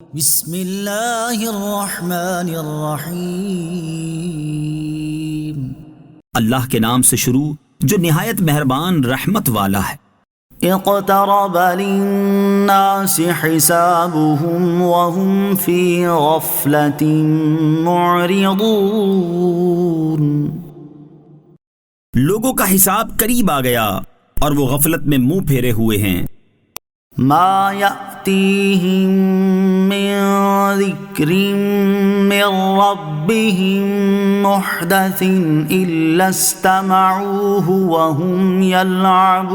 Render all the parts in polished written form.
بسم اللہ الرحمن الرحیم۔ اللہ کے نام سے شروع جو نہایت مہربان رحمت والا ہے۔ اقترب للناس حسابهم وهم في غفلة معرضون۔ لوگوں کا حساب قریب آ گیا اور وہ غفلت میں منہ پھیرے ہوئے ہیں۔ ما يأتيهم من ذكر من ربهم محدث إلا استمعوه وهم يلعبون۔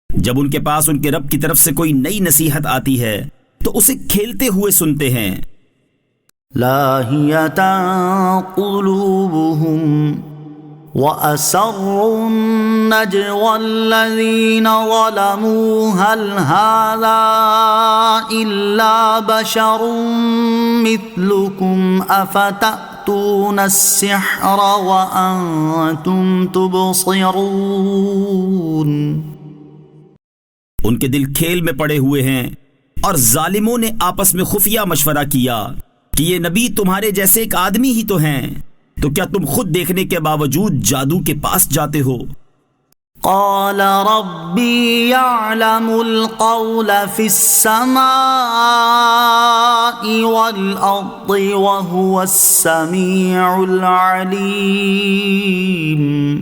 جب ان کے پاس ان کے رب کی طرف سے کوئی نئی نصیحت آتی ہے تو اسے کھیلتے ہوئے سنتے ہیں۔ لاهية قلوبهم وأسروا النجوى الذين ظلموا هل هذا إلا بشر مثلكم أفتأتون السحر وأنتم تبصرون۔ ان کے دل کھیل میں پڑے ہوئے ہیں اور ظالموں نے آپس میں خفیہ مشورہ کیا کہ یہ نبی تمہارے جیسے ایک آدمی ہی تو ہیں، تو کیا تم خود دیکھنے کے باوجود جادو کے پاس جاتے ہو؟ قال ربی یعلم القول فی السماء والارض وهو السمیع العلیم۔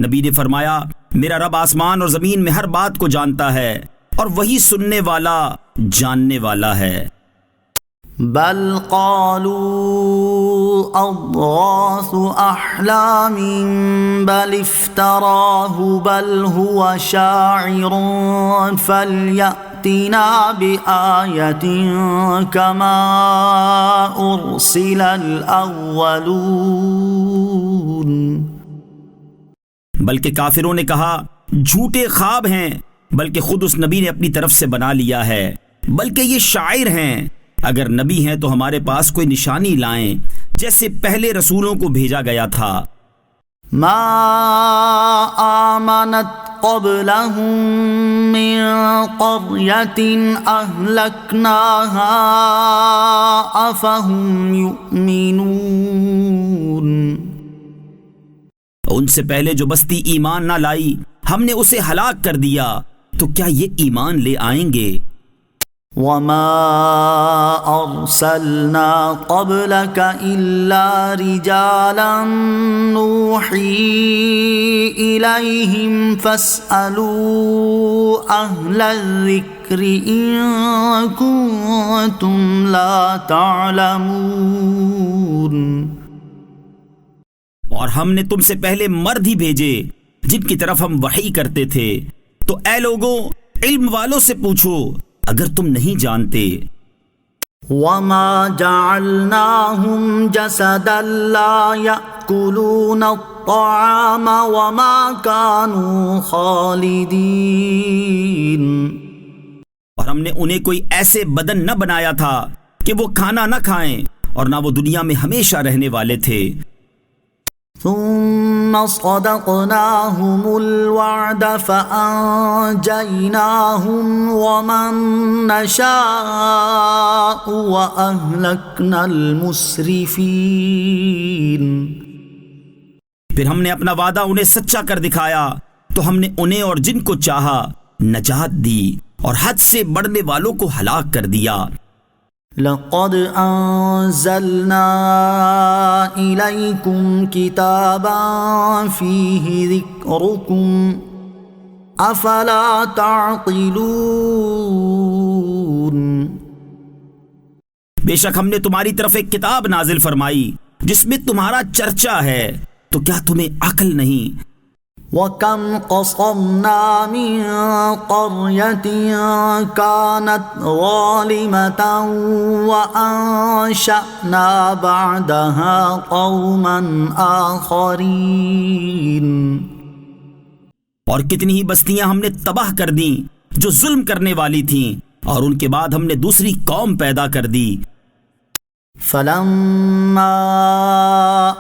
نبی نے فرمایا میرا رب آسمان اور زمین میں ہر بات کو جانتا ہے اور وہی سننے والا جاننے والا ہے۔ بل قالوا اضغاث احلام بل افتراه بل هو شاعر فليأتنا بآية كما ارسل الاولون۔ بلکہ کافروں نے کہا جھوٹے خواب ہیں، بلکہ خود اس نبی نے اپنی طرف سے بنا لیا ہے، بلکہ یہ شاعر ہیں، اگر نبی ہیں تو ہمارے پاس کوئی نشانی لائیں جیسے پہلے رسولوں کو بھیجا گیا تھا۔ ما آمنت قبلهم من قرية أهلكناها أفهم يؤمنون۔ ان سے پہلے جو بستی ایمان نہ لائی ہم نے اسے ہلاک کر دیا، تو کیا یہ ایمان لے آئیں گے؟ وما أرسلنا قبلك إلا رجالا نوحي إليهم فاسألوا أهل الذكر إن كنتم لا تعلمون۔ اور ہم نے تم سے پہلے مرد ہی بھیجے جن کی طرف ہم وحی کرتے تھے، تو اے لوگوں علم والوں سے پوچھو اگر تم نہیں جانتے۔ وما جعلناهم جسدا لا يأكلون الطعام وما كانوا خالدين۔ اور ہم نے انہیں کوئی ایسے بدن نہ بنایا تھا کہ وہ کھانا نہ کھائیں، اور نہ وہ دنیا میں ہمیشہ رہنے والے تھے۔ ثم صدقناهم الوعد فأنجيناهم ومن نشاء وأهلكنا المسرفين۔ پھر ہم نے اپنا وعدہ انہیں سچا کر دکھایا تو ہم نے انہیں اور جن کو چاہا نجات دی اور حد سے بڑھنے والوں کو ہلاک کر دیا۔ لقد انزلنا الیکم کتابا فیہ ذکرکم افلا تعقلون۔ بے شک ہم نے تمہاری طرف ایک کتاب نازل فرمائی جس میں تمہارا چرچا ہے، تو کیا تمہیں عقل نہیں؟ وَكَمْ قَصَمْنَا مِن قَرْيَةٍ كَانَتْ ظَالِمَةً وَأَنشَأْنَا بَعْدَهَا قَوْمًا آخَرِينَ۔ اور کتنی ہی بستیاں ہم نے تباہ کر دیں جو ظلم کرنے والی تھیں، اور ان کے بعد ہم نے دوسری قوم پیدا کر دی۔ فلما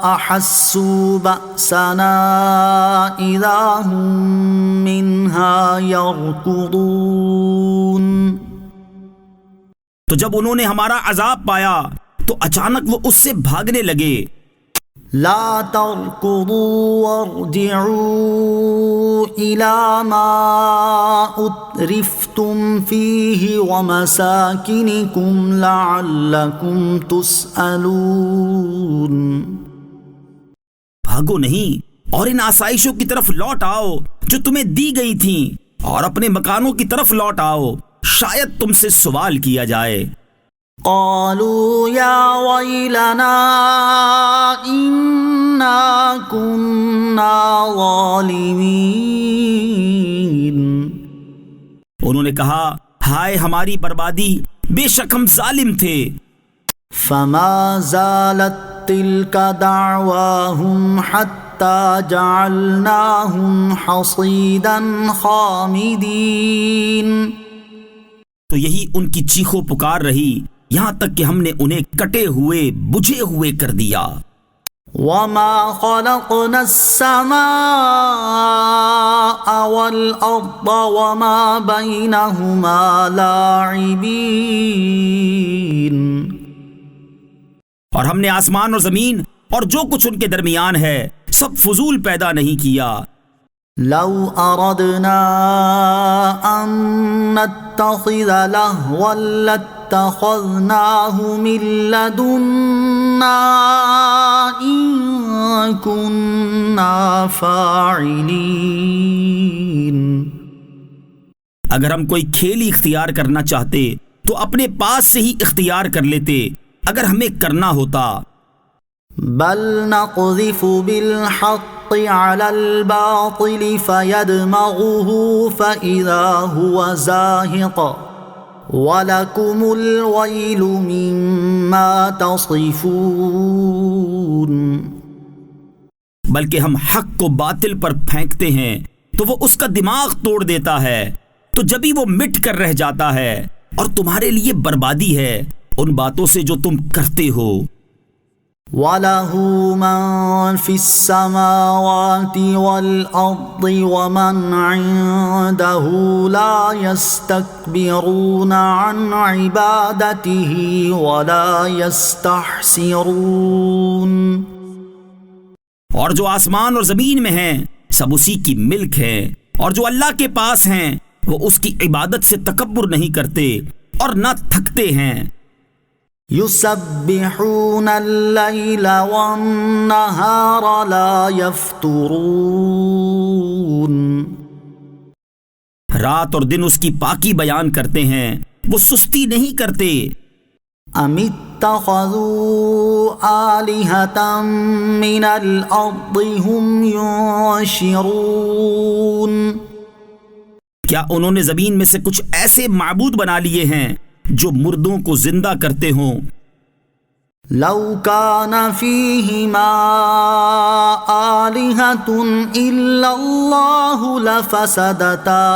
احسوا بأسنا اذا هم منها يركضون. تو جب انہوں نے ہمارا عذاب پایا تو اچانک وہ اس سے بھاگنے لگے. لا تركضوا وارجعوا إلى ما أترفتم فيه ومساكنكم لعلكم تسألون. بھاگو نہیں اور ان آسائشوں کی طرف لوٹ آؤ جو تمہیں دی گئی تھیں، اور اپنے مکانوں کی طرف لوٹ آؤ، شاید تم سے سوال کیا جائے. قالوا يا ويلنا إنا كنا ظالمين. انہوں نے کہا ہائے ہماری بربادی، بے شک ہم ظالم تھے. فما زالت تلك دعواهم حتى جعلناهم حصيدا خامدين. تو یہی ان کی چیخو پکار رہی یہاں تک کہ ہم نے انہیں کٹے ہوئے بجھے ہوئے کر دیا. وما خلقنا السماء والأرض وما بينهما لاعبين. اور ہم نے آسمان اور زمین اور جو کچھ ان کے درمیان ہے سب فضول پیدا نہیں کیا. لو أردنا أن نتخذ لهوا لاتخذناه من لدنا إن كنا فاعلين. اگر ہم کوئی کھیل اختیار کرنا چاہتے تو اپنے پاس سے ہی اختیار کر لیتے اگر ہمیں کرنا ہوتا. بل نقذف بالحق على الباطل فيدمغه فإذا هو زاهق وَلَكُمُ الْوَيْلُ مِمَّا تَصِفُونَ. بلکہ ہم حق کو باطل پر پھینکتے ہیں تو وہ اس کا دماغ توڑ دیتا ہے تو جبھی وہ مٹ کر رہ جاتا ہے، اور تمہارے لیے بربادی ہے ان باتوں سے جو تم کرتے ہو. وَلَهُ مَن فِي السَّمَاوَاتِ وَالْأَرْضِ وَمَنْ عِندَهُ لَا يَسْتَكْبِرُونَ عَنْ عِبَادَتِهِ وَلَا يَسْتَحْسِرُونَ. اور جو آسمان اور زمین میں ہیں سب اسی کی ملک ہیں، اور جو اللہ کے پاس ہیں وہ اس کی عبادت سے تکبر نہیں کرتے اور نہ تھکتے ہیں. يسبحون الليل والنهار لا يفترون. رات اور دن اس کی پاکی بیان کرتے ہیں، وہ سستی نہیں کرتے. ام اتخذوا آلهة من الأرض هم ينشرون. کیا انہوں نے زمین میں سے کچھ ایسے معبود بنا لیے ہیں جو مردوں کو زندہ کرتے ہوں؟ لو كان فيهما آلهة إلا الله لفسدتا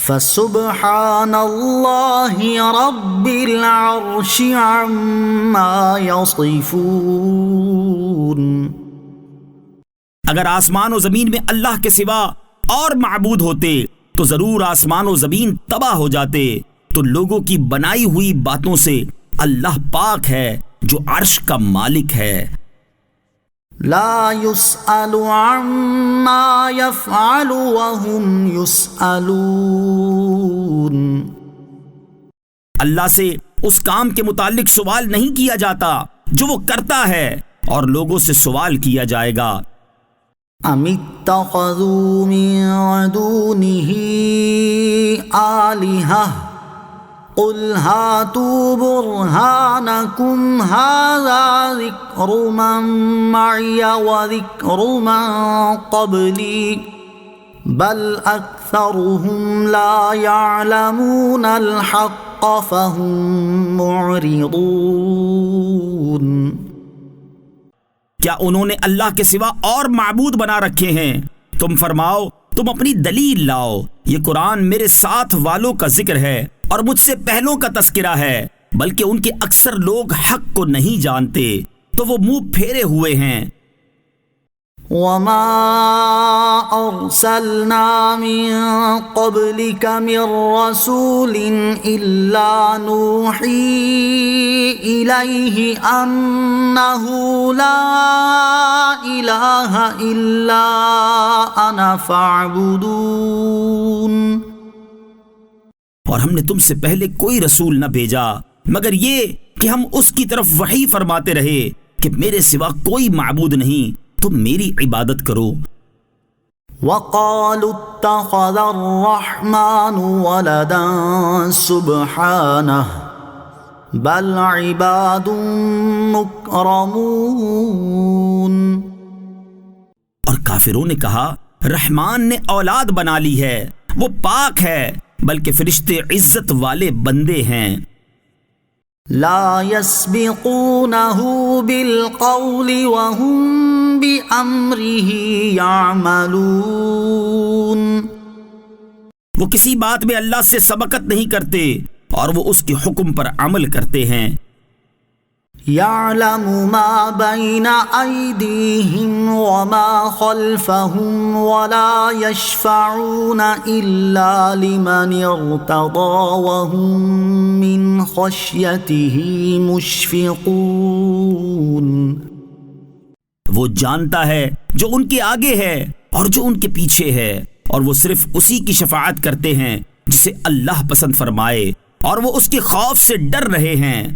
فسبحان الله رب العرش عما يصفون. اگر آسمان و زمین میں اللہ کے سوا اور معبود ہوتے تو ضرور آسمان و زمین تباہ ہو جاتے. تو لوگوں کی بنائی ہوئی باتوں سے اللہ پاک ہے جو عرش کا مالک ہے. لا يسأل عما يفعل وهم يسألون. اللہ سے اس کام کے متعلق سوال نہیں کیا جاتا جو وہ کرتا ہے، اور لوگوں سے سوال کیا جائے گا. ام اتخذوا من دونه آلهة قل هاتوا برهانكم هذا ذكر من معي وذكر من قبلي بل أكثرهم لا يعلمون الحق فهم معرضون. کیا انہوں نے اللہ کے سوا اور معبود بنا رکھے ہیں؟ تم فرماؤ تم اپنی دلیل لاؤ. یہ قرآن میرے ساتھ والوں کا ذکر ہے اور مجھ سے پہلوں کا تذکرہ ہے، بلکہ ان کے اکثر لوگ حق کو نہیں جانتے تو وہ منہ پھیرے ہوئے ہیں۔ وما أرسلنا من قبلك من رسول إلا نوحي إليه أنه لا إله إلا أنا فاعبدون۔ اور ہم نے تم سے پہلے کوئی رسول نہ بھیجا مگر یہ کہ ہم اس کی طرف وحی فرماتے رہے کہ میرے سوا کوئی معبود نہیں، تم میری عبادت کرو۔ وقالوا اتخذ الرحمن ولدا سبحانه بل عباد مکرمون۔ اور کافروں نے کہا رحمان نے اولاد بنا لی ہے، وہ پاک ہے، بلکہ فرشتے عزت والے بندے ہیں۔ لا يسبقونه بالقول وهم بأمره يعملون۔ وہ کسی بات میں اللہ سے سبقت نہیں کرتے اور وہ اس کے حکم پر عمل کرتے ہیں۔ يعلم ما بين أيديهم وما خلفهم ولا يشفعون إلا لمن ارتضى وهم من خشيته مشفقون۔ وہ جانتا ہے جو ان کے آگے ہے اور جو ان کے پیچھے ہے، اور وہ صرف اسی کی شفاعت کرتے ہیں جسے اللہ پسند فرمائے، اور وہ اس کے خوف سے ڈر رہے ہیں۔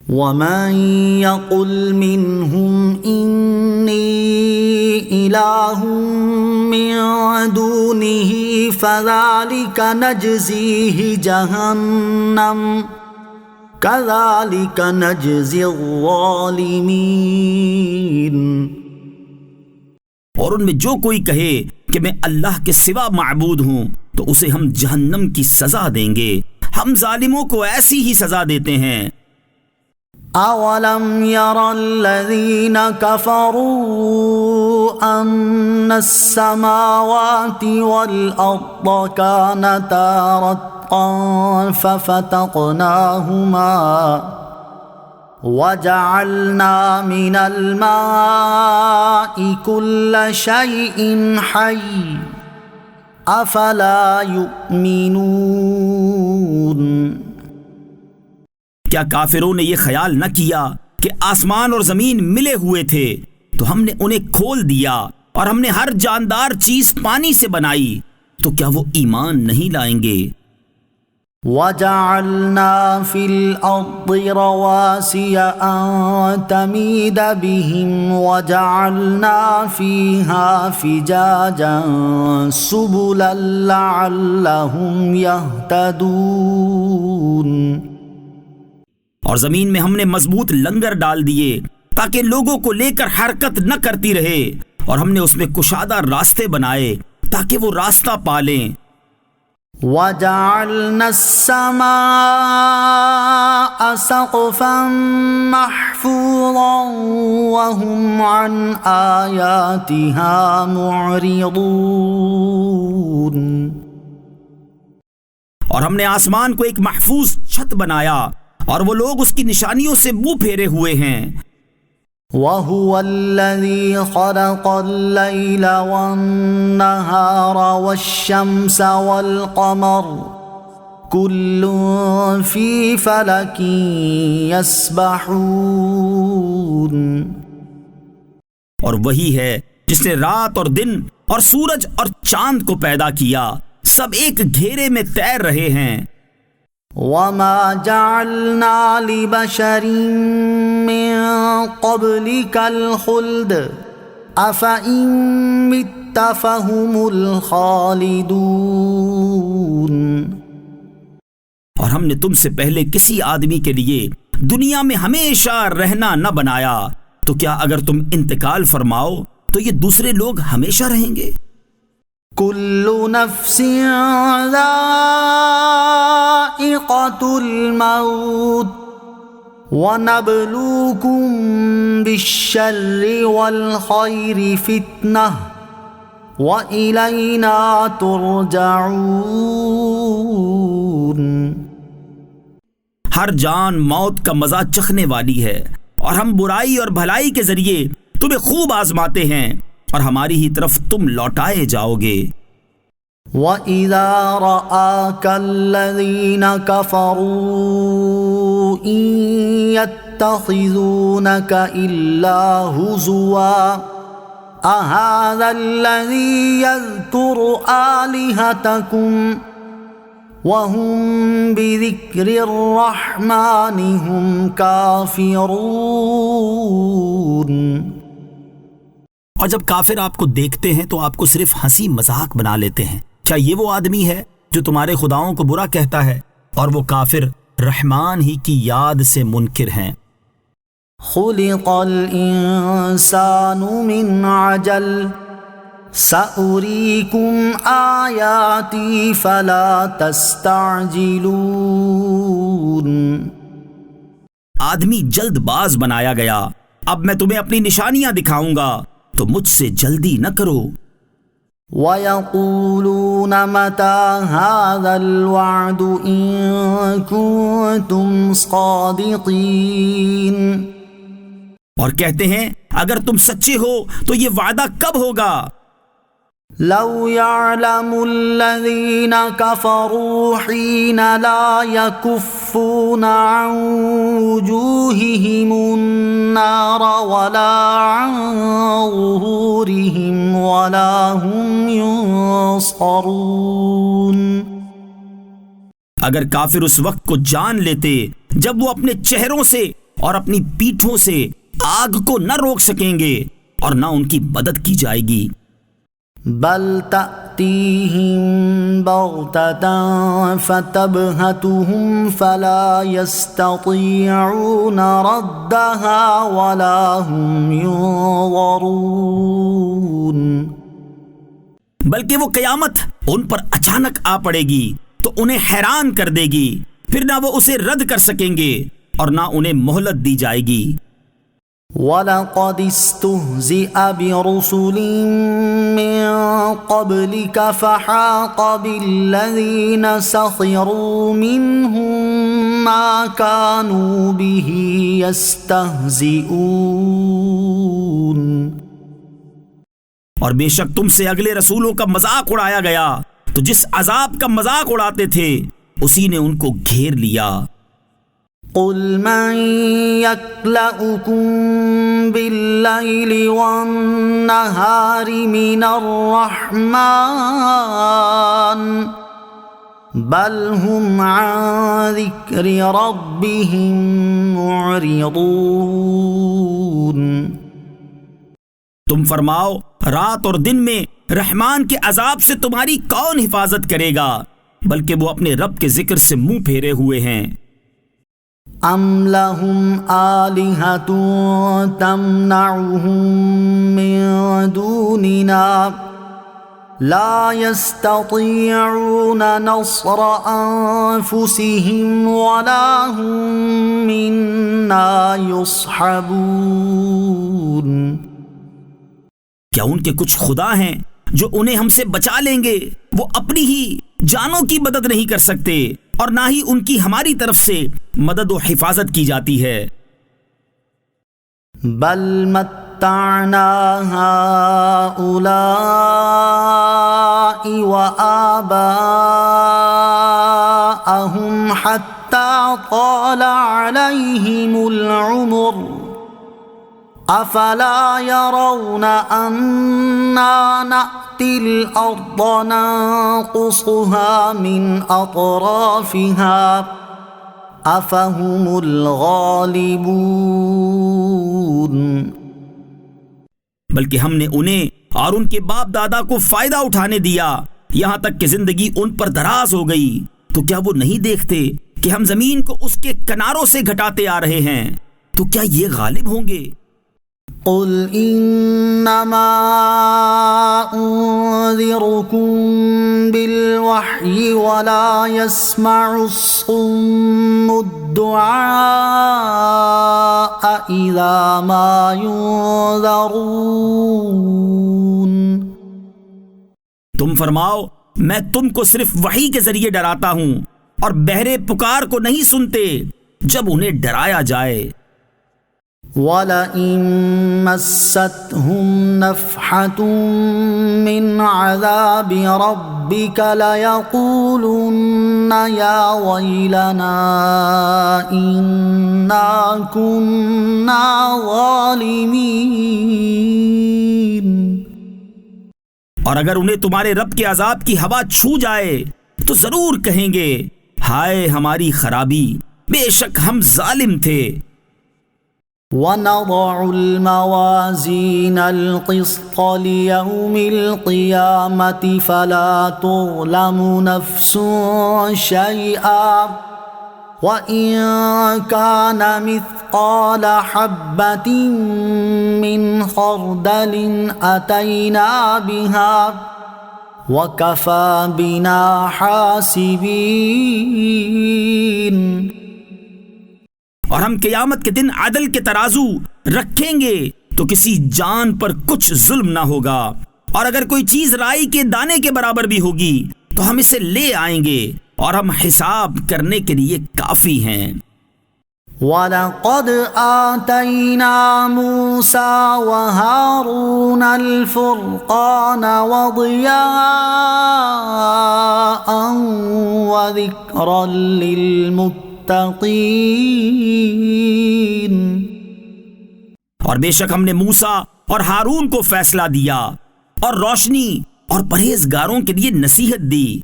وَمَن يَقُلْ مِنْهُمْ إِنِّي إِلَٰهٌ مِّن دُونِهِ فَذَلِكَ نَجْزِيهِ جَهَنَّمَ كَذَلِكَ نَجْزِي الظَّالِمِينَ۔ اور ان میں جو کوئی کہے کہ میں اللہ کے سوا معبود ہوں تو اسے ہم جہنم کی سزا دیں گے، ہم ظالموں کو ایسی ہی سزا دیتے ہیں۔ أَوَلَمْ يَرَ الَّذِينَ كَفَرُوا أَنَّ السَّمَاوَاتِ وَالْأَرْضَ كَانَتَا رَتْقًا فَفَتَقْنَاهُمَا وَجَعَلْنَا مِنَ الْمَاءِ كُلَّ شَيْءٍ حَيٍّ أَفَلَا يُؤْمِنُونَ۔ کیا کافروں نے یہ خیال نہ کیا کہ آسمان اور زمین ملے ہوئے تھے تو ہم نے انہیں کھول دیا اور ہم نے ہر جاندار چیز پانی سے بنائی، تو کیا وہ ایمان نہیں لائیں گے؟ وَجَعَلْنَا فِي الْأَرْضِ رَوَاسِيَ أَن تَمِيدَ بِهِمْ وَجَعَلْنَا فِيهَا فِجَاجًا سُبُلًا لَعَلَّهُمْ يَهْتَدُونَ۔ اور زمین میں ہم نے مضبوط لنگر ڈال دیے تاکہ لوگوں کو لے کر حرکت نہ کرتی رہے، اور ہم نے اس میں کشادہ راستے بنائے تاکہ وہ راستہ پالیں۔ وَجَعَلْنَا السَّمَاءَ سَقْفًا مَحْفُوظًا وَهُمْ عَنْ آيَاتِهَا مُعْرِضُونَ۔ اور ہم نے آسمان کو ایک محفوظ چھت بنایا اور وہ لوگ اس کی نشانیوں سے منہ پھیرے ہوئے ہیں۔ وَهُوَ الَّذِي خَلَقَ اللَّيْلَ وَالنَّهَارَ وَالشَّمْسَ وَالْقَمَرَ كُلٌّ فِي فَلَكٍ يَسْبَحُونَ۔ اور وہی ہے جس نے رات اور دن اور سورج اور چاند کو پیدا کیا، سب ایک گھیرے میں تیر رہے ہیں۔ وَمَا جَعَلْنَا لِبَشَرٍ مِّن قَبْلِكَ الْخُلْدَ أَفَإِن مِّتَّ فَهُمُ الْخَالِدُونَ۔ اور ہم نے تم سے پہلے کسی آدمی کے لیے دنیا میں ہمیشہ رہنا نہ بنایا، تو کیا اگر تم انتقال فرماؤ تو یہ دوسرے لوگ ہمیشہ رہیں گے؟ كُلُّ نَفْسٍ ذَائِقَةُ الْمَوْتِ وَنَبْلُوكُم بِالشَّرِّ وَالْخَيْرِ فِتْنَةً وَإِلَيْنَا تُرْجَعُونَ۔ ہر جان موت کا مزہ چکھنے والی ہے، اور ہم برائی اور بھلائی کے ذریعے تمہیں خوب آزماتے ہیں، اور ہماری ہی طرف تم لوٹائے جاؤ گے۔ وَإِذَا رَآكَ الَّذِينَ كَفَرُوا إِن يَتَّخِذُونَكَ إِلَّا هُزُوًا أَهَذَا الَّذِي يَذْكُرُ آلِهَتَكُمْ وَهُمْ بِذِكْرِ الرَّحْمَنِ هُمْ كَافِرُونَ۔ اور جب کافر آپ کو دیکھتے ہیں تو آپ کو صرف ہنسی مذاق بنا لیتے ہیں۔ کیا یہ وہ آدمی ہے جو تمہارے خداؤں کو برا کہتا ہے، اور وہ کافر رحمان ہی کی یاد سے منکر ہیں۔ خُلِقَ الْإِنسَانُ مِنْ عَجَلٍ سَأُرِيكُمْ آيَاتِي فَلَا تَسْتَعْجِلُونَ۔ آدمی جلد باز بنایا گیا، اب میں تمہیں اپنی نشانیاں دکھاؤں گا تو مجھ سے جلدی نہ کرو۔ وَيَقُولُونَ مَتَى هَذَا الْوَعْدُ إِن كُنتُمْ صَادِقِينَ۔ اور کہتے ہیں اگر تم سچے ہو تو یہ وعدہ کب ہوگا؟ لَوْ يَعْلَمُ الَّذِينَ كَفَرُوا حِينَ لَا يَكُفُّونَ عَنْ وُجُوهِهِمُ النَّارَ وَلَا عَنْ ظُهُورِهِمْ وَلَا هُمْ يُنصَرُونَ۔ اگر کافر اس وقت کو جان لیتے جب وہ اپنے چہروں سے اور اپنی پیٹھوں سے آگ کو نہ روک سکیں گے اور نہ ان کی مدد کی جائے گی۔ بل تأتيهم بغتة فتبهتهم فلا يستطيعون ردها ولا هم ينظرون۔ بلکہ وہ قیامت ان پر اچانک آ پڑے گی تو انہیں حیران کر دے گی، پھر نہ وہ اسے رد کر سکیں گے اور نہ انہیں مہلت دی جائے گی۔ وَلَقَدِ اسْتُهْزِئَ بِرُسُلٍ مِّن قَبْلِكَ فَحَاقَ بِالَّذِينَ سَخِرُوا مِنْهُم مَّا كَانُوا بِهِ يَسْتَهْزِئُونَ۔ اور بے شک تم سے اگلے رسولوں کا مذاق اڑایا گیا تو جس عذاب کا مذاق اڑاتے تھے اسی نے ان کو گھیر لیا۔ قُلْ مَن يَكْلَؤُكُم بِاللَّيْلِ وَالنَّهَارِ مِنَ الرَّحْمَنِ بَلْ هُمْ عَن ذِكْرِ رَبِّهِمْ مُعْرِضُونَ۔ تم فرماؤ رات اور دن میں رحمان کے عذاب سے تمہاری کون حفاظت کرے گا، بلکہ وہ اپنے رب کے ذکر سے منہ پھیرے ہوئے ہیں۔ ام لہم آلہۃ تمنعہم من دوننا لا یستطیعون نصر انفسہم ولا ہم منا یصحبون۔ کیا ان کے کچھ خدا ہیں جو انہیں ہم سے بچا لیں گے؟ وہ اپنی ہی جانوں کی مدد نہیں کر سکتے اور نہ ہی ان کی ہماری طرف سے مدد و حفاظت کی جاتی ہے۔ بل متعنا هؤلاء وآباءهم حتى طال عليهم العمر افلا يرون أنا نأتي الأرض ننقصها من أطرافها افهم الغالبون۔ بلکہ ہم نے انہیں اور ان کے باپ دادا کو فائدہ اٹھانے دیا یہاں تک کہ زندگی ان پر دراز ہو گئی، تو کیا وہ نہیں دیکھتے کہ ہم زمین کو اس کے کناروں سے گھٹاتے آ رہے ہیں؟ تو کیا یہ غالب ہوں گے؟ قل انما انذركم بالوحی ولا يسمع الصم الدعاء اذا ما ينذرون۔ تم فرماؤ میں تم کو صرف وحی کے ذریعے ڈراتا ہوں، اور بہرے پکار کو نہیں سنتے جب انہیں ڈرایا جائے۔ وَلَئِن مَّسَّتْهُمْ نَفْحَةٌ مِّنْ عَذَابِ رَبِّكَ لَيَقُولُنَّ يَا وَيْلَنَا إِنَّا كُنَّا ظَالِمِينَ۔ اور اگر انہیں تمہارے رب کے عذاب کی ہوا چھو جائے تو ضرور کہیں گے، ہائے ہماری خرابی، بے شک ہم ظالم تھے۔ وَنَضَعُ الْمَوَازِينَ الْقِسْطَ لِيَوْمِ الْقِيَامَةِ فَلَا تُظْلَمُ نَفْسٌ شَيْئًا وَإِن كَانَ مِثْقَالَ حَبَّةٍ مِّنْ خَرْدَلٍ أَتَيْنَا بِهَا وَكَفَى بِنَا حَاسِبِينَ۔ اور ہم قیامت کے دن عدل کے ترازو رکھیں گے تو کسی جان پر کچھ ظلم نہ ہوگا، اور اگر کوئی چیز رائی کے دانے کے برابر بھی ہوگی تو ہم اسے لے آئیں گے، اور ہم حساب کرنے کے لیے کافی ہیں۔ وَلَقَدْ آتَيْنَا مُوسَى وَهَارُونَ الْفُرْقَانَ وَضِيَاءً وَذِكْرًا لِّلْمُتَّقِينَ۔ اور بے شک ہم نے موسیٰ اور ہارون کو فیصلہ دیا اور روشنی اور پرہیزگاروں کے لیے نصیحت دی۔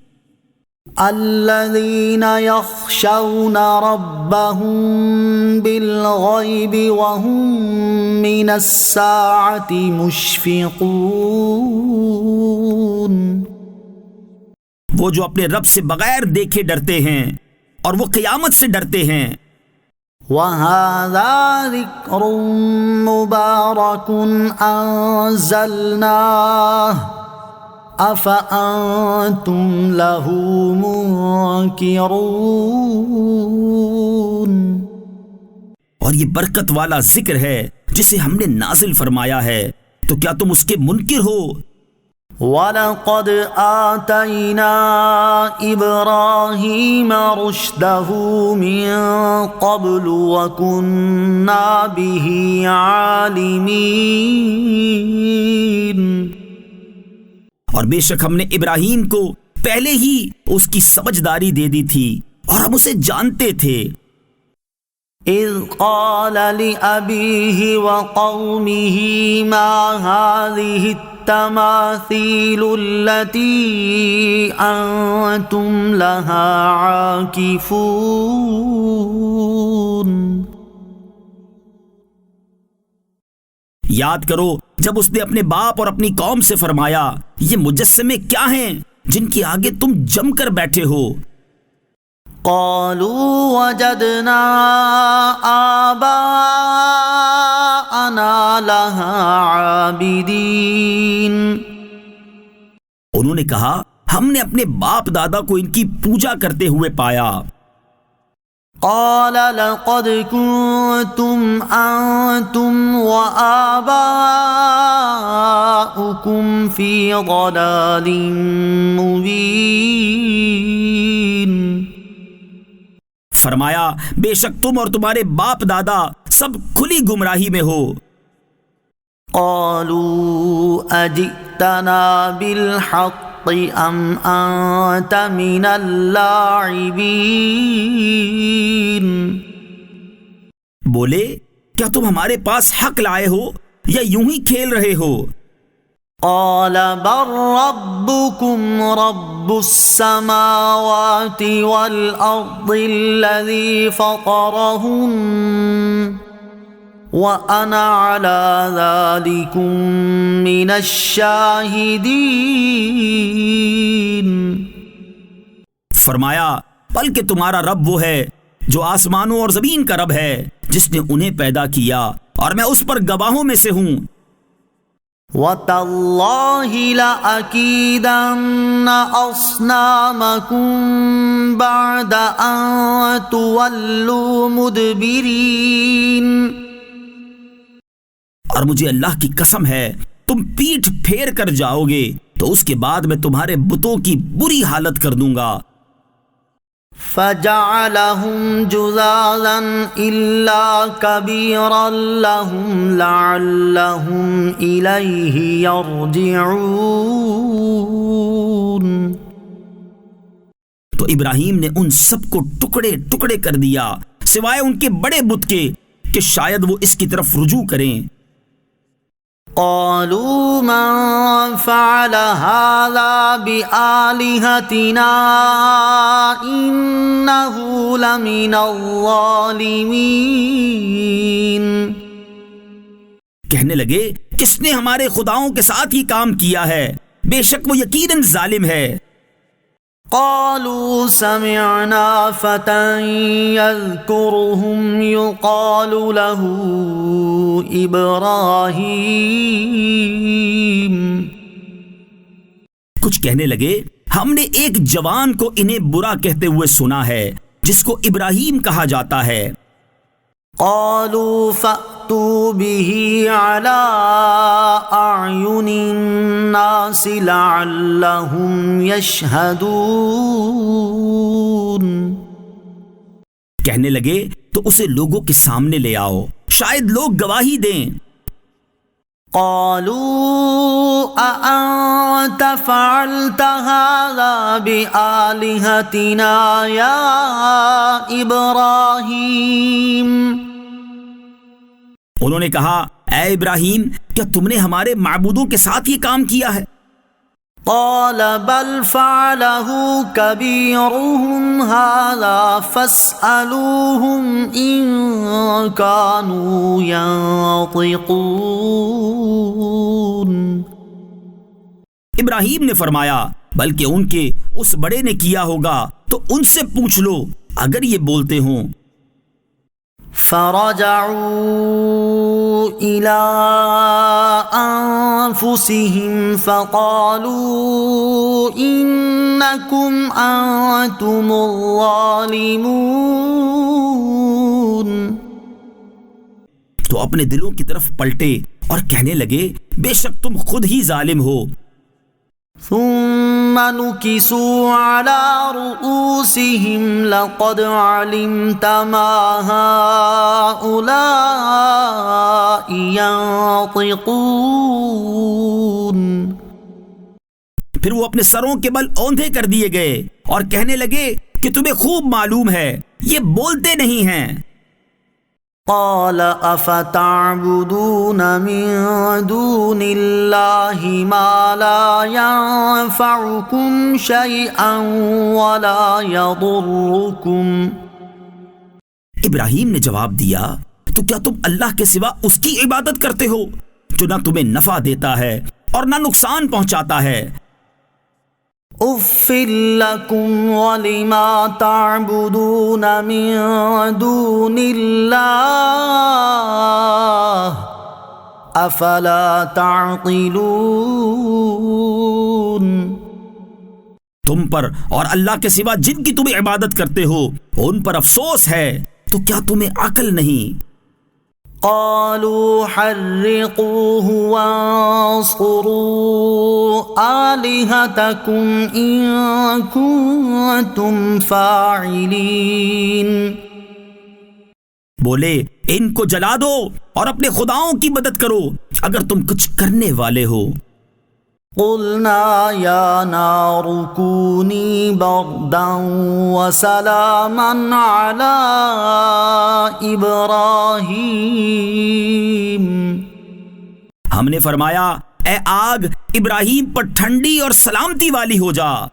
الذين يخشون ربهم بالغيب وهم من الساعة مشفقون۔ وہ جو اپنے رب سے بغیر دیکھے ڈرتے ہیں اور وہ قیامت سے ڈرتے ہیں۔ وَهَذَا ذِكْرٌ مُبَارَكٌ أَنزَلْنَاهُ أَفَأَنْتُمْ لَهُ مُنْكِرُونَ۔ اور یہ برکت والا ذکر ہے جسے ہم نے نازل فرمایا ہے، تو کیا تم اس کے منکر ہو؟ وَلَقَدْ آتَيْنَا إِبْرَاهِيمَ رُشْدَهُ مِنْ قَبْلُ وَكُنَّا بِهِ عَالِمِينَ۔ اور بے شک ہم نے ابراہیم کو پہلے ہی اس کی سمجھداری دے دی تھی اور ہم اسے جانتے تھے۔ اذ قال لأبيه وقومه ما هذه التماثيل التي أنتم لها عاكفون۔ یاد کرو جب اس نے اپنے باپ اور اپنی قوم سے فرمایا، یہ مجسمے کیا ہیں جن کی آگے تم جم کر بیٹھے ہو؟ قالوا وجدنا آباءنا لها عابدين۔ انہوں نے کہا ہم نے اپنے باپ دادا کو ان کی پوجا کرتے ہوئے پایا۔ قال لقد كنتم أنتم وآباؤكم في ضلال مبين۔ فرمایا بے شک تم اور تمہارے باپ دادا سب کھلی گمراہی میں ہو۔ قالوا أجئتنا بالحق ام انت من اللاعبین۔ بولے کیا تم ہمارے پاس حق لائے ہو یا یوں ہی کھیل رہے ہو؟ قال بل ربكم رب السماوات والأرض الذي فطرهن وأنا على ذلكم من الشاهدين۔ فرمایا بلکہ تمہارا رب وہ ہے جو آسمانوں اور زمین کا رب ہے، جس نے انہیں پیدا کیا، اور میں اس پر گواہوں میں سے ہوں۔ وَتَاللَّهِ لَأَكِيدَنَّ أَصْنَامَكُمْ بَعْدَ أَن تُوَلُّوا مُدْبِرِينَ۔ اور مجھے اللہ کی قسم ہے تم پیٹھ پھیر کر جاؤ گے تو اس کے بعد میں تمہارے بتوں کی بری حالت کر دوں گا۔ فجعلهم جذاذا إلا كبيرا لهم لعلهم إليه يرجعون۔ تو ابراہیم نے ان سب کو ٹکڑے ٹکڑے کر دیا سوائے ان کے بڑے بت کے کہ شاید وہ اس کی طرف رجوع کریں۔ قالوا من فعل هذا بآلهتنا إنه لمن الظالمين۔ کہنے لگے کس نے ہمارے خداؤں کے ساتھ یہ کام کیا ہے، بے شک وہ یقیناً ظالم ہے۔ قالوا سمعنا فتى يذكرهم يقال له إبراهيم۔ کچھ کہنے لگے ہم نے ایک جوان کو انہیں برا کہتے ہوئے سنا ہے جس کو ابراہیم کہا جاتا ہے۔ قالوا فأتوا به على أعين الناس لعلهم يشهدون۔ کہنے لگے تو اسے لوگوں کے سامنے لے آؤ شاید لوگ گواہی دیں۔ قالوا أأنت فعلت هذا بآلهتنا يا إبراهيم؟ انہوں نے کہا اے ابراہیم کیا تم نے ہمارے معبودوں کے ساتھ یہ کام کیا ہے؟ قال بل فعله كبيرهم هذا فاسألوهم إن كانوا ينطقون۔ ابراہیم نے فرمایا بلکہ ان کے اس بڑے نے کیا ہوگا تو ان سے پوچھ لو اگر یہ بولتے ہوں۔ فرجعوا إلى أنفسهم فقالوا إنكم أنتم الظالمون۔ تو اپنے دلوں کی طرف پلٹے اور کہنے لگے بے شک تم خود ہی ظالم ہو۔ ثم نكسوا على رؤوسهم لقد علمت ما هؤلاء ينطقون۔ پھر وہ اپنے سروں کے بل اوندھے کر دیے گئے اور کہنے لگے کہ تمہیں خوب معلوم ہے یہ بولتے نہیں ہیں۔ قال افتعبدون من دون الله ما لا ينفعكم شيئا ولا يضركم۔ ابراہیم نے جواب دیا تو کیا تم اللہ کے سوا اس کی عبادت کرتے ہو جو نہ تمہیں نفع دیتا ہے اور نہ نقصان پہنچاتا ہے؟ اف لکم ولما تعبدون من دون اللہ افلا تعقلون۔ تم پر اور اللہ کے سوا جن کی تم عبادت کرتے ہو ان پر افسوس ہے تو کیا تمہیں عقل نہیں؟ قالوا حرقوه وانصروا آلهتكم إن كنتم فاعلين۔ بولے ان کو جلا دو اور اپنے خداؤں کی مدد کرو اگر تم کچھ کرنے والے ہو۔ قلنا يا نار كوني بردا وسلاما على إبراهيم۔ ہم نے فرمایا اے آگ ابراہیم پر ٹھنڈی اور سلامتی والی ہو جا۔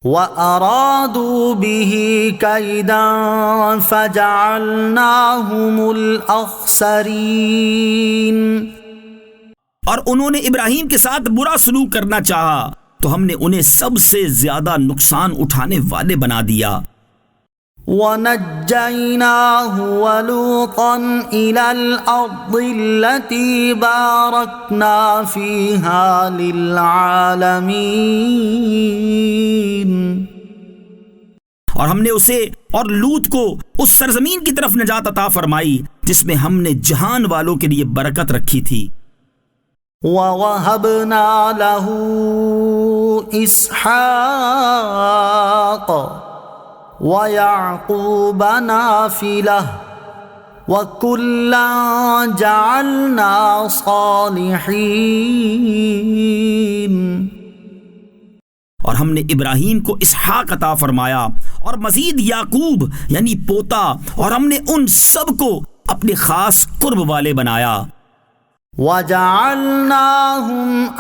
وَأَرَادُوا بِهِ كَيْدًا فَجَعَلْنَاهُمُ الْأَخْسَرِينَ۔ اور انہوں نے ابراہیم کے ساتھ برا سلوک کرنا چاہا تو ہم نے انہیں سب سے زیادہ نقصان اٹھانے والے بنا دیا۔ وَنَجَّيْنَاهُ وَلُوطًا إِلَى الْأَرْضِ الَّتِي بَارَكْنَا فِيهَا لِلْعَالَمِينَ۔ اور ہم نے اسے اور لوط کو اس سرزمین کی طرف نجات عطا فرمائی جس میں ہم نے جہان والوں کے لیے برکت رکھی تھی۔ وَوَهَبْنَا لَهُ إِسْحَاقَ ويعقوب نافلة وكلا جعلنا صالحين. اور ہم نے ابراہیم کو اسحاق عطا فرمایا اور مزید یعقوب یعنی پوتا، اور ہم نے ان سب کو اپنے خاص قرب والے بنایا. وَجَعَلْنَاهُمْ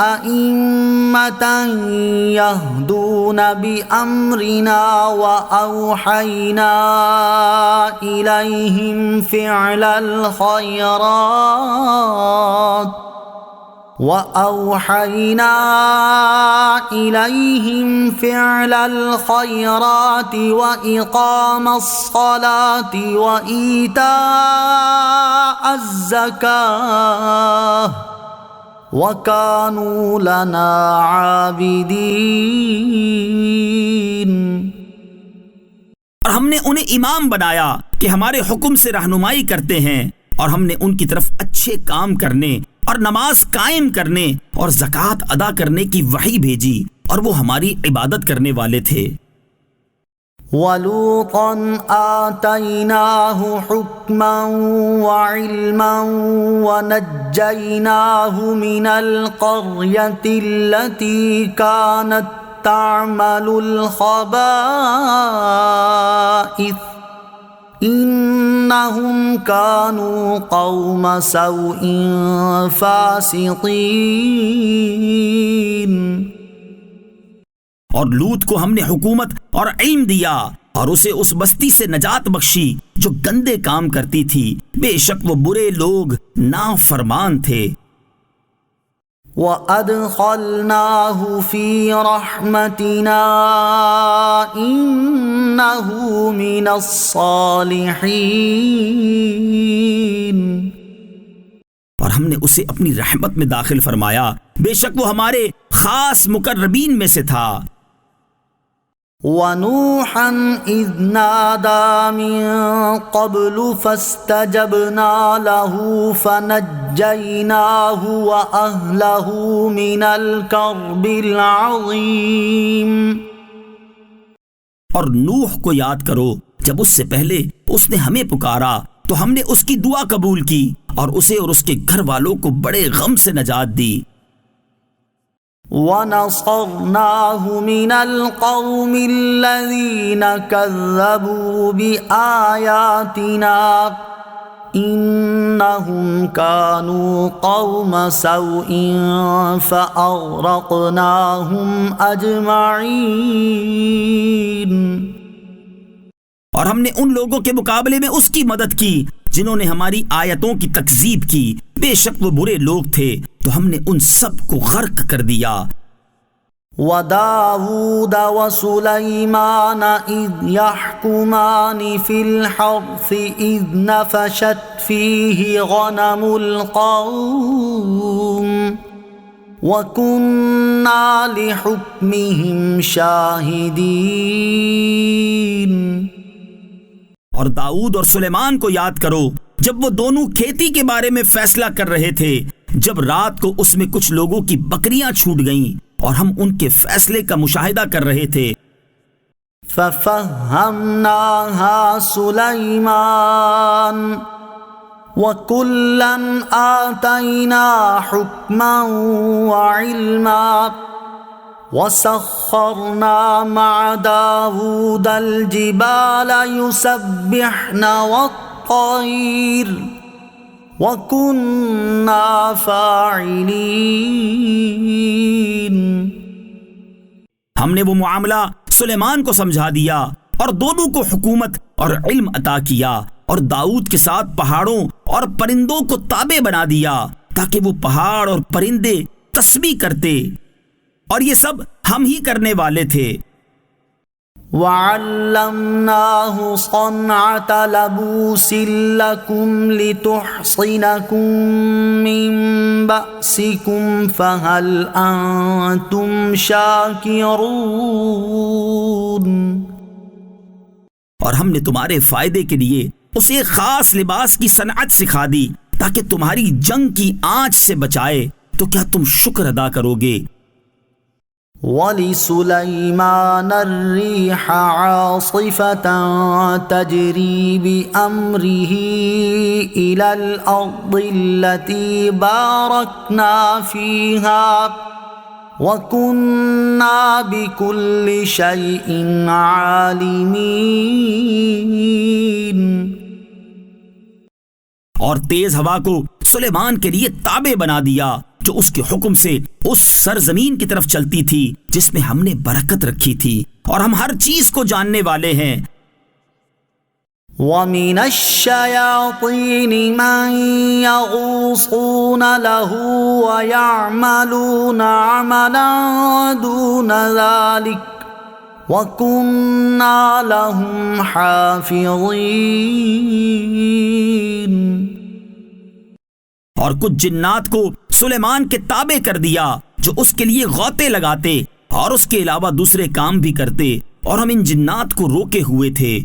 أَئِمَّةً يَهْدُونَ بِأَمْرِنَا وَأَوْحَيْنَا إِلَيْهِمْ فِعْلَ الْخَيْرَاتِ وَإِقَامَ الصَّلَاةِ وَإِيتَاءَ الزَّكَاةِ وَكَانُوا لَنَا عَابِدِينَ. اور ہم نے انہیں امام بنایا کہ ہمارے حکم سے رہنمائی کرتے ہیں، اور ہم نے ان کی طرف اچھے کام کرنے اور نماز قائم کرنے اور زکوٰۃ ادا کرنے کی وحی بھیجی، اور وہ ہماری عبادت کرنے والے تھے. وَلُوطًا آتَيْنَاهُ حُكْمًا وَعِلْمًا وَنَجَّيْنَاهُ مِنَ الْقَرْيَةِ الَّتِي كَانَتْ تَعْمَلُ الْخَبَائِثَ إِنَّهُمْ كَانُوا قَوْمَ سَوْءٍ فَاسِقِينَ. اور لوط کو ہم نے حکومت اور علم دیا اور اسے اس بستی سے نجات بخشی جو گندے کام کرتی تھی، بے شک وہ برے لوگ نافرمان تھے. وَأَدْخَلْنَاهُ فِي رَحْمَتِنَا إِنَّهُ مِنَ الصَّالِحِينَ. اور ہم نے اسے اپنی رحمت میں داخل فرمایا، بے شک وہ ہمارے خاص مقربین میں سے تھا. وَنُوحًا إِذْ نَادَى مِن قَبْلُ فَاسْتَجَبْنَا لَهُ فَنَجَّيْنَاهُ وَأَهْلَهُ مِنَ الْكَرْبِ الْعَظِيمِ. اور نوح کو یاد کرو جب اس سے پہلے اس نے ہمیں پکارا تو ہم نے اس کی دعا قبول کی اور اسے اور اس کے گھر والوں کو بڑے غم سے نجات دی. وَنَصَرْنَاهُ مِنَ الْقَوْمِ الَّذِينَ كَذَّبُوا بِآيَاتِنَا إِنَّهُمْ كَانُوا قَوْمَ سَوْءٍ فَأَغْرَقْنَاهُمْ أَجْمَعِينَ. اور ہم نے ان لوگوں کے مقابلے میں اس کی مدد کی جنہوں نے ہماری آیتوں کی تکذیب کی، بے شک وہ برے لوگ تھے، تو ہم نے ان سب کو غرق کر دیا. وَدَاوُودَ وَسُلَيْمَانَ إِذْ يَحْكُمَانِ فِي الْحَرْثِ إِذْ نَفَشَتْ فِيهِ غَنَمُ الْقَوْمِ وَكُنَّا لِحُكْمِهِمْ شَاهِدِينَ. اور داؤد اور سلیمان کو یاد کرو جب وہ دونوں کھیتی کے بارے میں فیصلہ کر رہے تھے، جب رات کو اس میں کچھ لوگوں کی بکریاں چھوٹ گئیں اور ہم ان کے فیصلے کا مشاہدہ کر رہے تھے. فَفَهَّمْنَاهَا سُلَيْمَانَ وَكُلًّا آتَيْنَا حُكْمًا وَعِلْمًا وَسَخَّرْنَا مَعَ دَاوُودَ الْجِبَالَ يُسَبِّحْنَ وَالطَّيْرَ وَكُنَّا فَاعِلِينَ. ہم نے وہ معاملہ سلیمان کو سمجھا دیا اور دونوں کو حکومت اور علم عطا کیا، اور داؤد کے ساتھ پہاڑوں اور پرندوں کو تابع بنا دیا تاکہ وہ پہاڑ اور پرندے تسبیح کرتے، اور یہ سب ہم ہی کرنے والے تھے. وَعَلَّمْنَاهُ صَنْعَةَ لَبُوسٍ لَكُمْ لِتُحْصِنَكُمْ مِنْ بَأْسِكُمْ فَهَلْ أَنْتُمْ شَاكِرُونَ. اور ہم نے تمہارے فائدے کے لیے اسے ایک خاص لباس کی صنعت سکھا دی تاکہ تمہاری جنگ کی آنچ سے بچائے، تو کیا تم شکر ادا کرو گے؟ وَلِسُلَيْمَانَ الرِّيحَ عَاصِفَةً تَجْرِي بِأَمْرِهِ إِلَى الْأَرْضِ الَّتِي بَارَكْنَا فِيهَا وَكُنَّا بِكُلِّ شَيْءٍ عَالِمِينَ۔ اور تیز ہوا کو سلیمان کے لیے تابع بنا دیا جو اس کے حکم سے اس سرزمین کی طرف چلتی تھی جس میں ہم نے برکت رکھی تھی، اور ہم ہر چیز کو جاننے والے ہیں۔ وَمِنَ الشَّيَاطِينِ مَن يَغُوصُونَ لَهُ وَيَعْمَلُونَ عَمَلًا دُونَ ذَلِكَ وَكُنَّا لَهُمْ حَافِظِينَ۔ اور کچھ جنات کو سلیمان کے تابع کر دیا جو اس کے لیے غوطے لگاتے اور اس کے علاوہ دوسرے کام بھی کرتے، اور ہم ان جنات کو روکے ہوئے تھے۔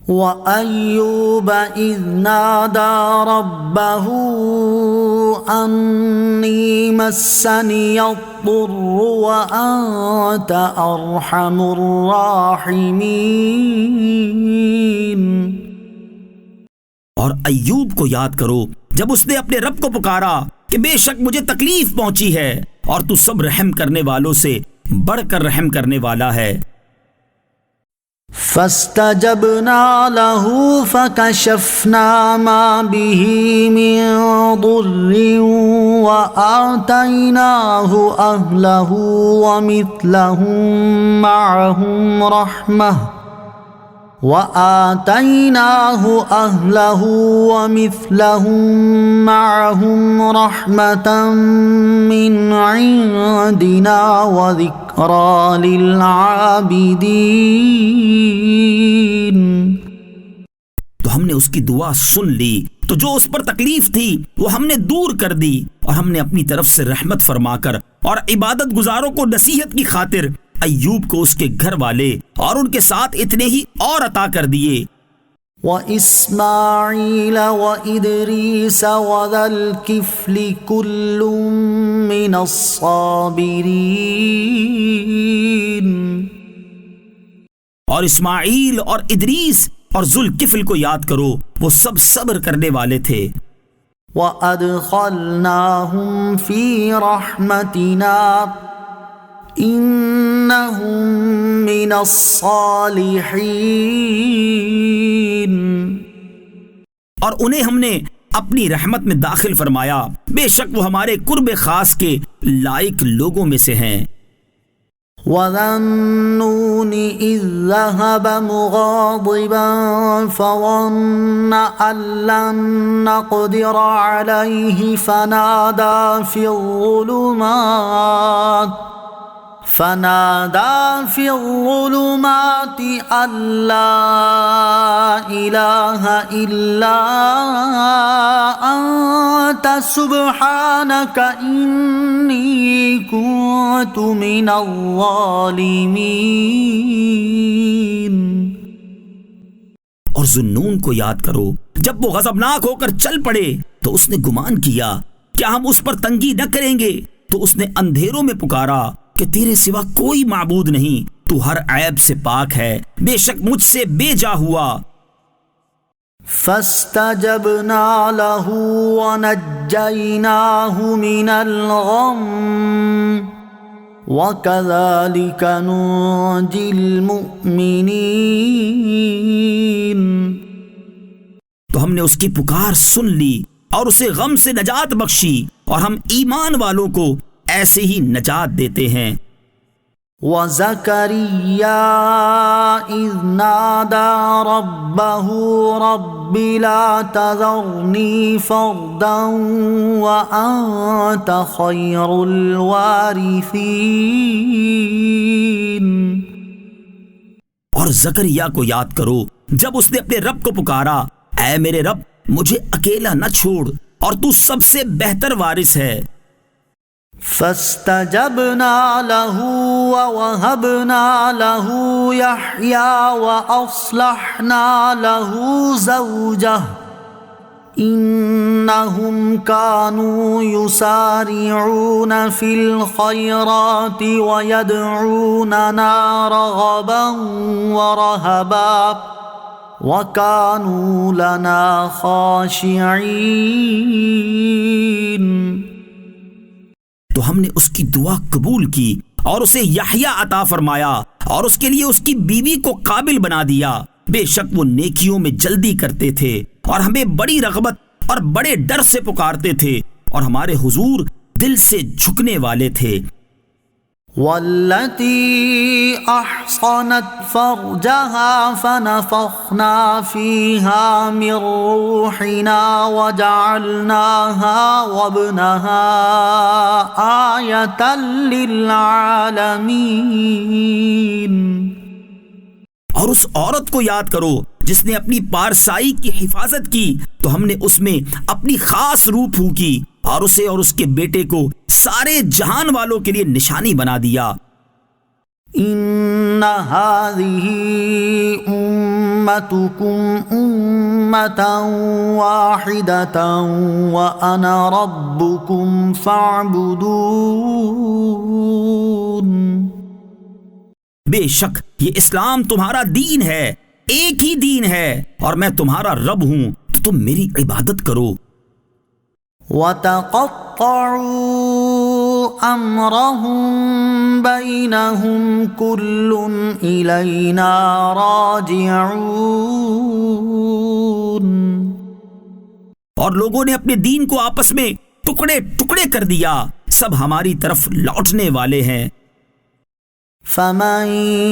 وَأَيُّوبَ إِذْ نَادَى رَبَّهُ أَنِّي مَسَّنِيَ الضُّرُّ وَأَنْتَ أَرْحَمُ الرَّاحِمِينَ۔ اور ایوب کو یاد کرو جب اس نے اپنے رب کو پکارا کہ بے شک مجھے تکلیف پہنچی ہے، اور تو سب رحم کرنے والوں سے بڑھ کر رحم کرنے والا ہے۔ فَاسْتَجَبْنَا لَهُ فَكَشَفْنَا مَا بِهِ مِن ضُرٍّ وَآتَيْنَاهُ أَهْلَهُ وَمِثْلَهُم مَّعَهُمْ رَحْمَةً مِّنْ عِندِنَا وَذِكْرَىٰ لِلْعَابِدِينَ۔ تو ہم نے اس کی دعا سن لی، تو جو اس پر تکلیف تھی وہ ہم نے دور کر دی، اور ہم نے اپنی طرف سے رحمت فرما کر اور عبادت گزاروں کو نصیحت کی خاطر ایوب کو اس کے گھر والے اور ان کے ساتھ اتنے ہی اور عطا کر دیے۔ وَإِسْمَاعِيلَ وَإِدْرِيسَ وَذَا الْكِفْلِ كُلٌّ مِّنَ الصَّابِرِينَ۔ اور اسماعیل اور ادریس اور ذوالکفل کو یاد کرو، وہ سب صبر کرنے والے تھے۔ وَأَدْخَلْنَاهُمْ فِي رَحْمَتِنَا إِنَّهُمْ مِنَ الصَّالِحِينَ۔ اور انہیں ہم نے اپنی رحمت میں داخل فرمایا، بے شک وہ ہمارے قرب خاص کے لائق لوگوں میں سے ہیں۔ وَذَا النُّونِ إِذ ذَّهَبَ مُغَاضِبًا فَظَنَّ أَن لَّن نَّقْدِرَ عَلَيْهِ فَنَادَىٰ فِي الظُّلُمَاتِ أَن لَّا إِلَٰهَ إِلَّا أَنتَ سُبْحَانَكَ إِنِّي كُنتُ مِنَ الظَّالِمِينَ۔ اور ذُنُّون کو یاد کرو جب وہ غضبناک ہو کر چل پڑے تو اس نے گمان کیا کیا ہم اس پر تنگی نہ کریں گے، تو اس نے اندھیروں میں پکارا کہ تیرے سوا کوئی معبود نہیں، تو ہر عیب سے پاک ہے، بے شک مجھ سے بے جا ہوا۔ فَاسْتَجَبْنَا لَهُ وَنَجَّيْنَاهُ مِنَ الْغَمِّ وَكَذَلِكَ نُنجِي الْمُؤْمِنِينَ۔ تو ہم نے اس کی پکار سن لی اور اسے غم سے نجات بخشی، اور ہم ایمان والوں کو ایسے ہی نجات دیتے ہیں۔ وَزَكَرِيَّا إِذْ نَادَى رَبَّهُ رَبِّ لَا تَذَرْنِي فَرْدًا وَأَنْتَ خَيْرُ الْوَارِثِينَ۔ اور زکریا کو یاد کرو جب اس نے اپنے رب کو پکارا، اے میرے رب مجھے اکیلا نہ چھوڑ، اور تو سب سے بہتر وارث ہے۔ فَاسْتَجَبْنَا لَهُ وَوَهَبْنَا لَهُ يَحْيَىٰ وَأَصْلَحْنَا لَهُ زَوْجَهُ إنهم كانوا يسارعون في الخيرات ويدعوننا رغبا ورهبا وكانوا لنا خاشعين۔ تو ہم نے اس کی دعا قبول کی اور اسے یحییٰ عطا فرمایا اور اس کے لیے اس کی بیوی کو قابل بنا دیا۔ بے شک وہ نیکیوں میں جلدی کرتے تھے اور ہمیں بڑی رغبت اور بڑے ڈر سے پکارتے تھے اور ہمارے حضور دل سے جھکنے والے تھے۔ والتي أحصنت فرجها فنفخنا فيها من روحنا وجعلناها وابنها آية للعالمين۔ اور اس عورت کو یاد کرو جس نے اپنی پارسائی کی حفاظت کی تو ہم نے اس میں اپنی خاص روح پھونکی اور اسے اور اس کے بیٹے کو سارے جہان والوں کے لیے نشانی بنا دیا۔ ان هذه امتكم امة واحدة وانا ربكم فاعبدون۔ بے شک یہ اسلام تمہارا دین ہے، ایک ہی دین ہے اور میں تمہارا رب ہوں تو تم میری عبادت کرو۔ وَتَقَطَّعُوا أَمْرَهُمْ بَيْنَهُمْ كُلٌّ إِلَيْنَا رَاجِعُونَ۔ اور لوگوں نے اپنے دین کو آپس میں ٹکڑے ٹکڑے کر دیا، سب ہماری طرف لوٹنے والے ہیں۔ فَمَن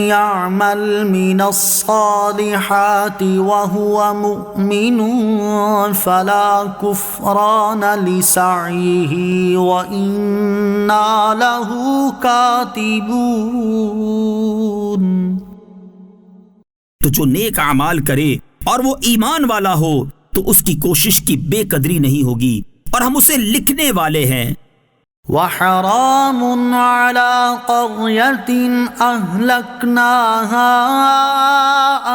يَعْمَلْ مِنَ الصَّالِحَاتِ وَهُوَ مُؤْمِنٌ فَلَا كُفْرَانَ لِسَعْيِهِ وَإِنَّا لَهُ كَاتِبُونَ۔ تو جو نیک اعمال کرے اور وہ ایمان والا ہو تو اس کی کوشش کی بے قدری نہیں ہوگی اور ہم اسے لکھنے والے ہیں۔ وحرام على قرية أهلكناها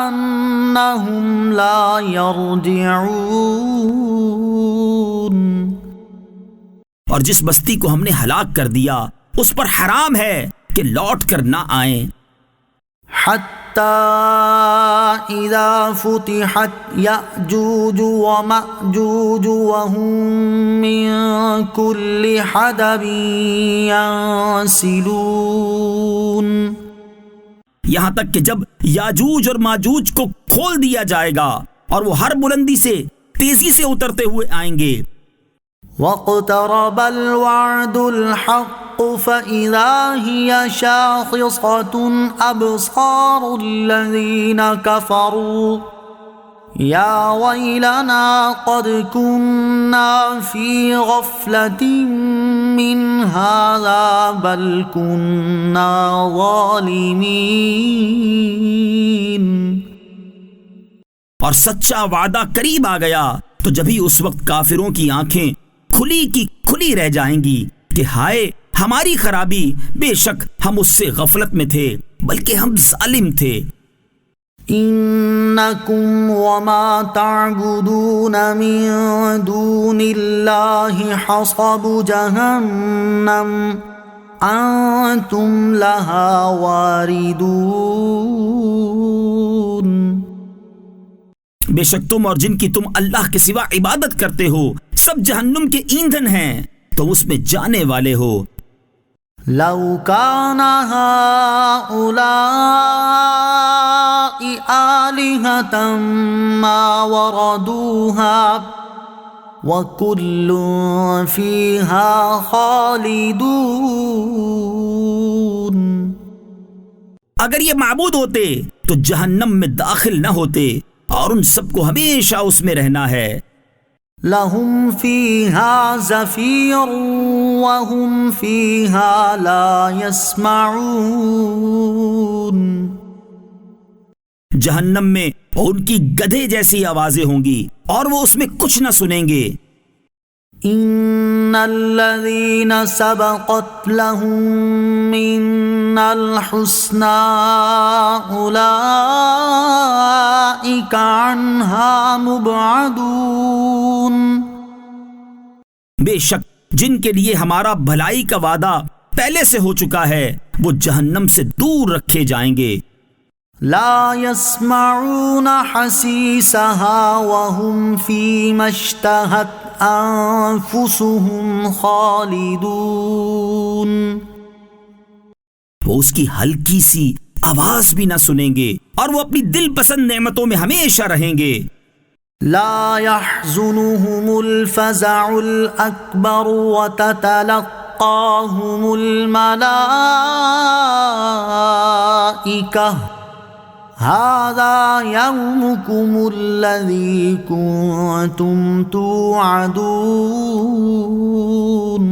أنهم لا يرجعون۔ اور جس بستی کو ہم نے ہلاک کر دیا اس پر حرام ہے کہ لوٹ کر نہ آئیں۔ حتى إذا فتحت يأجوج ومأجوج وهم من كل حدب ينسلون۔ یہاں تک کہ جب یاجوج اور ماجوج کو کھول دیا جائے گا اور وہ ہر بلندی سے تیزی سے اترتے ہوئے آئیں گے۔ واقترب الوعد الحق فإذا هي شاخصة أبصار الذين كفروا يا ويلنا قد كنا في غفلة من هذا بل كنا ظالمين۔ اور سچا وعدہ قریب آ گیا تو جبھی اس وقت کافروں کی آنکھیں کھلی کی کھلی رہ جائیں گی کہ ہائے ہماری خرابی، بے شک ہم اس سے غفلت میں تھے بلکہ ہم ظالم تھے۔ انکم وما تعبدون من دون اللہ حصب جہنم انتم لها واردون۔ بے شک تم اور جن کی تم اللہ کے سوا عبادت کرتے ہو سب جہنم کے ایندھن ہیں، تم اس میں جانے والے ہو۔ لو كان هؤلاء آلهة ما وردوها وكل فيها خالدون۔ اگر یہ معبود ہوتے تو جہنم میں داخل نہ ہوتے اور ان سب کو ہمیشہ اس میں رہنا ہے۔ لهم فيها زفير وهم فيها لا يسمعون۔ جہنم میں ان کی گدھے جیسی آوازیں ہوں گی اور وہ اس میں کچھ نہ سنیں گے۔ ان الذين سبقت لهم منا الحسنى اولئك أولئك عنها مبعدون. بے شک جن کے لیے ہمارا بھلائی کا وعدہ پہلے سے ہو چکا ہے وہ جہنم سے دور رکھے جائیں گے. لا يسمعون حسيسها وهم فيما اشتهت أنفسهم خالدون. وہ اس کی ہلکی سی آواز بھی نہ سنیں گے اور وہ اپنی دل پسند نعمتوں میں ہمیشہ رہیں گے. لا يحزنهم الفزع الأكبر وتتلقاهم الملائكة هذا يومكم الذي كنتم توعدون.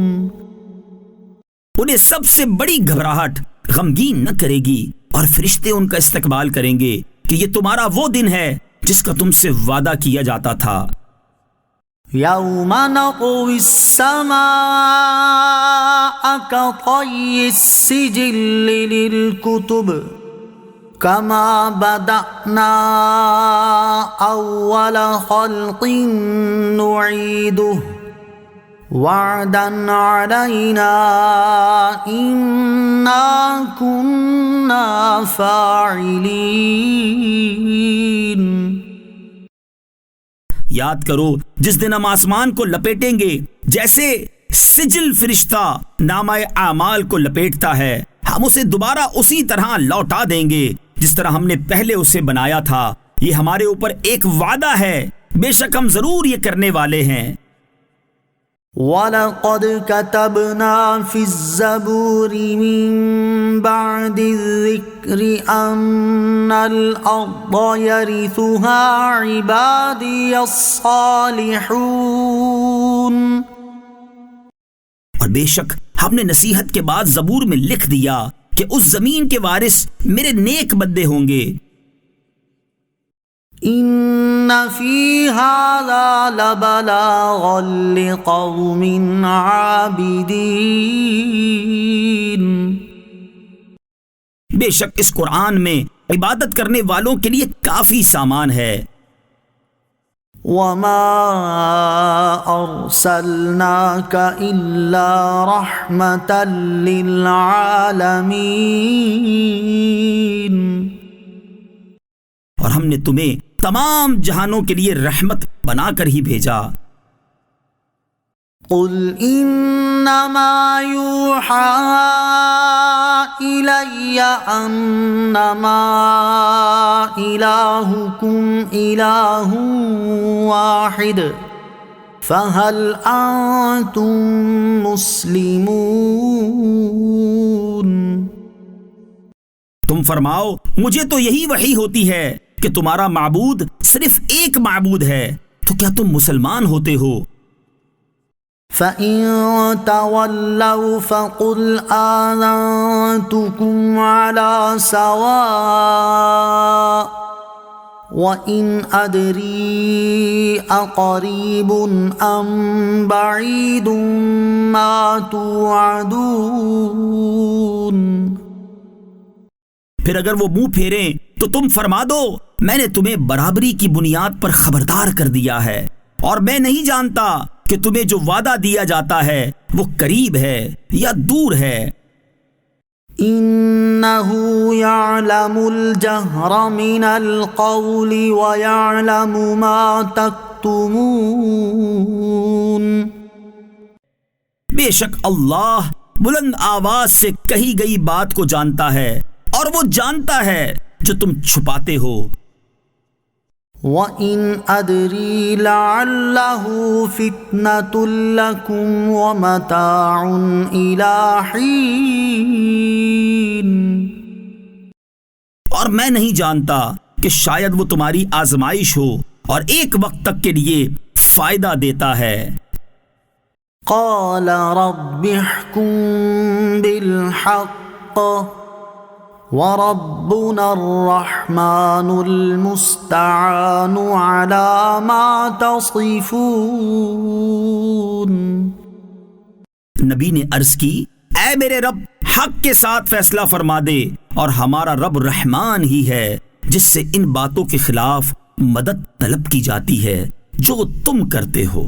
انہیں سب سے بڑی گھبراہٹ غمگین نہ کرے گی اور فرشتے ان کا استقبال کریں گے کہ یہ تمہارا وہ دن ہے جس کا تم سے وعدہ کیا جاتا تھا. يوم نطوي السماء كطي السجل للكتب كما بدأنا أول خلق نعيده وعدا علينا إنا كنا فاعلين. یاد کرو جس دن ہم آسمان کو لپیٹیں گے جیسے سجل فرشتہ نامہ اعمال کو لپیٹتا ہے. ہم اسے دوبارہ اسی طرح لوٹا دیں گے جس طرح ہم نے پہلے اسے بنایا تھا. یہ ہمارے اوپر ایک وعدہ ہے، بے شک ہم ضرور یہ کرنے والے ہیں. وَلَقَدْ كَتَبْنَا فِي الزَّبُورِ مِن بَعْدِ الذِّكْرِ أَنَّ الْأَرْضَ يَرِثُهَا عِبَادِيَ الصَّالِحُونَ. اور بے شک ہم نے نصیحت کے بعد زبور میں لکھ دیا کہ اس زمین کے وارث میرے نیک بندے ہوں گے. إِنَّ فِي هَذَا لَبَلَاغًا لِقَوْمٍ عَابِدِينَ. بے شک اس قرآن میں عبادت کرنے والوں کے لیے کافی سامان ہے. وَمَا أَرْسَلْنَاكَ إِلَّا رَحْمَةً لِلْعَالَمِينَ. اور ہم نے تمہیں تمام جہانوں کے لیے رحمت بنا کر ہی بھیجا. قُلْ إِنَّمَا يُوحَى إِلَيَّ أَنَّمَا إِلَٰهُكُمْ إِلَٰهٌ وَاحِدٌ فَهَلْ أَنْتُمْ مُسْلِمُونَ. تم فرماؤ مجھے تو یہی وحی ہوتی ہے کہ تمہارا معبود صرف ایک معبود ہے، تو کیا تم مسلمان ہوتے ہو؟ فَإِن تَوَلَّوْا فَقُلْ آذَنْتُكُمْ عَلَى سَوَاءٍ وَإِنْ أَدْرِي أَقَرِيبٌ أَمْ بَعِيدٌ مَا تُوعَدُونَ. پھر اگر وہ منہ پھیریں تو تم فرما دو میں نے تمہیں برابری کی بنیاد پر خبردار کر دیا ہے، اور میں نہیں جانتا کہ تمہیں جو وعدہ دیا جاتا ہے وہ قریب ہے یا دور ہے. إِنَّهُ يَعْلَمُ الْجَهْرَ مِنَ الْقَوْلِ وَيَعْلَمُ مَا تَكْتُمُونَ. بے شک اللہ بلند آواز سے کہی گئی بات کو جانتا ہے اور وہ جانتا ہے جو تم چھپاتے ہو. وَإِنْ أَدْرِي لَعَلَّهُ فِتْنَةٌ لَكُمْ وَمَتَاعٌ إِلَى حِينٍ. اور میں نہیں جانتا کہ شاید وہ تمہاری آزمائش ہو اور ایک وقت تک کے لیے فائدہ دیتا ہے. قَالَ رَبِّ احْكُم بِالْحَقِّ وَرَبُّنَا الرَّحْمَنُ الْمُسْتَعَانُ عَلَى مَا تَصِفُونَ. نبی نے عرض کی اے میرے رب حق کے ساتھ فیصلہ فرما دے، اور ہمارا رب رحمان ہی ہے جس سے ان باتوں کے خلاف مدد طلب کی جاتی ہے جو تم کرتے ہو۔